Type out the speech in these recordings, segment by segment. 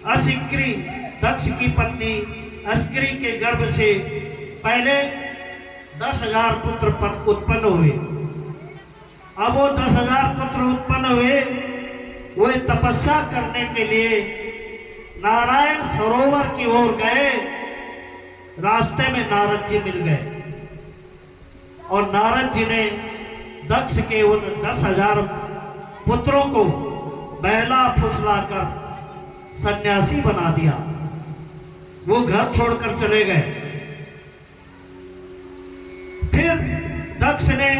असिक्री दक्ष की पत्नी अस्क्री के गर्भ से पहले 10,000 पुत्र उत्पन्न हुए। अब वो 10,000 पुत्र उत्पन्न हुए, वे तपस्या करने के लिए नारायण सरोवर की ओर गए। रास्ते में नारद जी मिल गए और नारद जी ने दक्ष के उन 10,000 पुत्रों को बहला फुसला कर सन्यासी बना दिया। वो घर छोड़कर चले गए। फिर दक्ष ने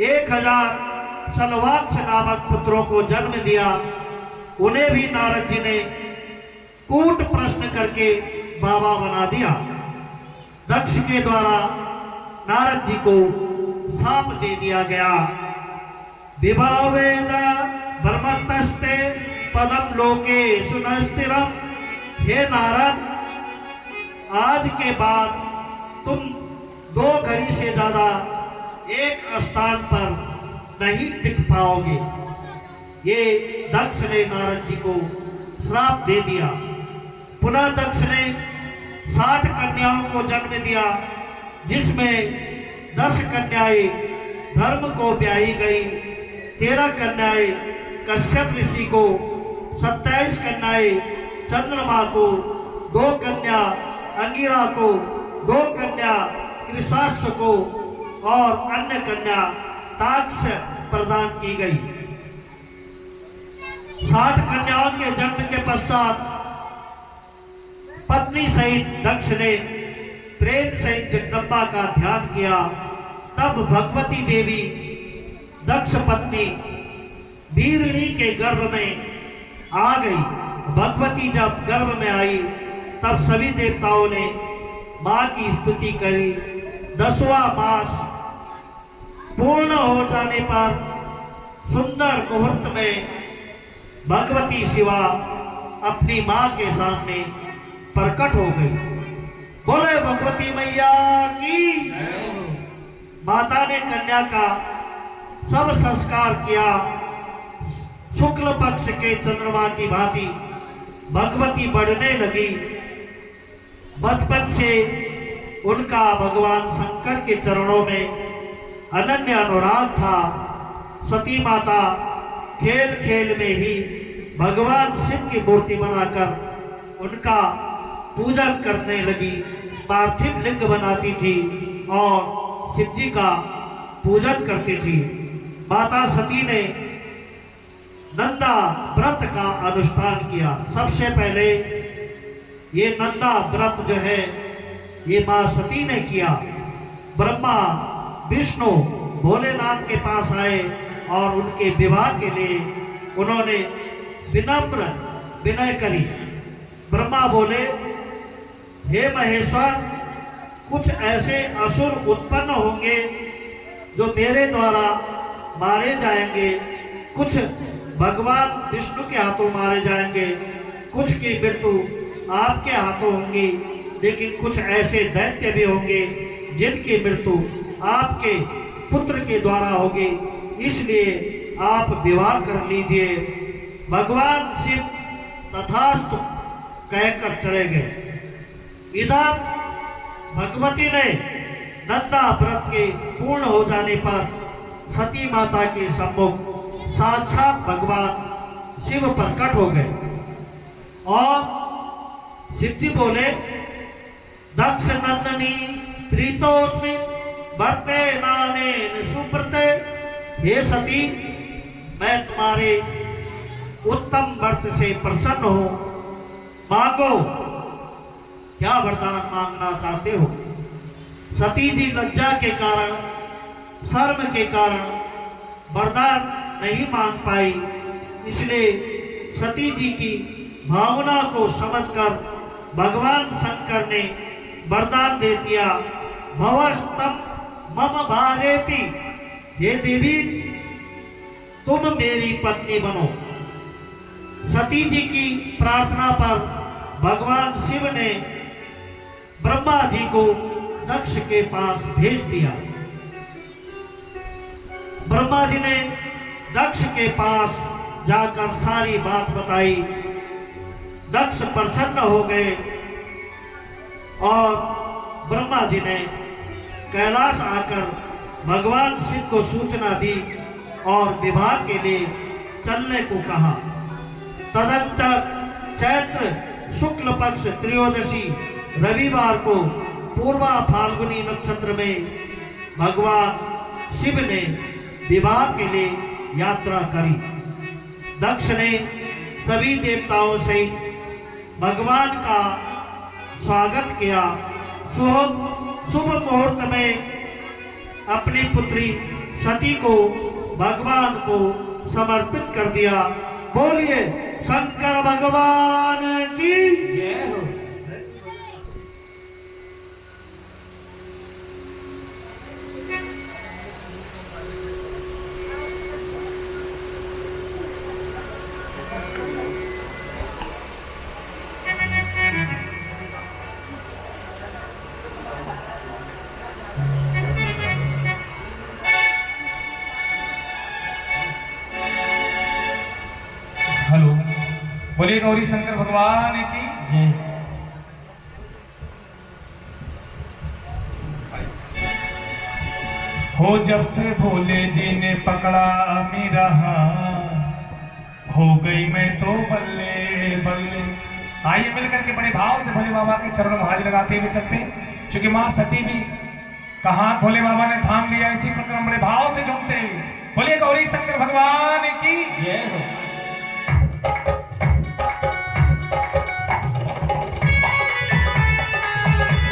1,000 सलवाक्ष नामक पुत्रों को जन्म दिया। उन्हें भी नारद जी ने कूट प्रश्न करके बाबा बना दिया। दक्ष के द्वारा नारद जी को शाप दे दिया गया। विभावेद ब्रह्मतस्ते पदम लोके सुनस्थिरम। हे नारद, आज के बाद तुम 2 घड़ी से ज्यादा एक स्थान पर नहीं टिक पाओगे। ये दक्ष ने नारद जी को श्राप दे दिया। पुनः दक्ष ने 60 कन्याओं को जन्म दिया, जिसमें 10 कन्याएं धर्म को ब्याही गई, 13 कन्याएं कश्यप ऋषि को, 27 कन्याएं चंद्रमा को, 2 कन्या अंगिरा को, 2 कन्या कृषाश्व को और अन्य कन्या ताक्ष प्रदान की गई। 60 कन्याओं के जन्म के पश्चात पत्नी सहित दक्ष ने प्रेम सहित जगदम्बा का ध्यान किया। तब भगवती देवी दक्ष पत्नी वीरणी के गर्भ में आ गई। भगवती जब गर्भ में आई तब सभी देवताओं ने मां की स्तुति करी। 10वां मास पूर्ण हो जाने पर सुंदर मुहूर्त में भगवती शिवा अपनी मां के सामने प्रकट हो गई। बोले भगवती मैया की। माता ने कन्या का सब संस्कार किया। शुक्ल पक्ष के चंद्रमा की भांति भगवती बढ़ने लगी। बचपन से उनका भगवान शंकर के चरणों में अनन्य अनुराग था। सती माता खेल खेल में ही भगवान शिव की मूर्ति बनाकर उनका पूजन करने लगी। पार्थिव लिंग बनाती थी और शिव जी का पूजन करती थी। माता सती ने नंदा व्रत का अनुष्ठान किया। सबसे पहले ये नंदा व्रत जो है ये मां सती ने किया। ब्रह्मा विष्णु भोलेनाथ के पास आए और उनके विवाह के लिए उन्होंने विनम्र विनय करी। ब्रह्मा बोले, हे महेश्वर, कुछ ऐसे असुर उत्पन्न होंगे जो मेरे द्वारा मारे जाएंगे, कुछ भगवान विष्णु के हाथों मारे जाएंगे, कुछ की मृत्यु आपके हाथों होंगी, लेकिन कुछ ऐसे दैत्य भी होंगे जिनकी मृत्यु आपके पुत्र के द्वारा होगी, इसलिए आप विवाह कर लीजिए। भगवान शिव तथास्तु कहकर चले गए। इधर भगवती ने नंदा व्रत के पूर्ण हो जाने पर सती माता के सम्मुख साक्षात भगवान शिव प्रकट हो गए और शिव जी बोले, दक्ष नंदनी प्रीतोस्मि वर्ते नानेन सुब्रते। हे सती, मैं तुम्हारे उत्तम व्रत से प्रसन्न हूं। मांगो, क्या वरदान मांगना चाहते हो? सती जी लज्जा के कारण, शर्म के कारण वरदान नहीं मांग पाई। इसलिए सती जी की भावना को समझकर भगवान शंकर ने वरदान दे दिया, भवस्तम मम भारेति। हे देवी, तुम मेरी पत्नी बनो। सती जी की प्रार्थना पर भगवान शिव ने ब्रह्मा जी को दक्ष के पास भेज दिया। ब्रह्मा जी ने दक्ष के पास जाकर सारी बात बताई। दक्ष प्रसन्न हो गए और ब्रह्मा जी ने कैलाश आकर भगवान शिव को सूचना दी और विवाह के लिए चलने को कहा। तदंतर चैत्र शुक्ल पक्ष त्रयोदशी रविवार को पूर्वा फाल्गुनी नक्षत्र में भगवान शिव ने विवाह के लिए यात्रा करी। दक्ष ने सभी देवताओं से भगवान का स्वागत किया। शुभ मुहूर्त में अपनी पुत्री सती को भगवान को समर्पित कर दिया। बोलिए शंकर भगवान की जय हो। हेलो, बोलिए गौरी शंकर भगवान की जय। हो जब से भोले जी ने पकड़ा मेरा हाथ, हो गई मैं तो बल्ले बल्ले। आइए मिलकर के बड़े भाव से भोले बाबा के चरणों में हाजिर लगाते हुए चलते, क्योंकि माँ सती भी का हाथ भोले बाबा ने थाम लिया। इसी प्रकार बड़े भाव से झूमते हुए बोलिए गौरी शंकर भगवान की जय हो।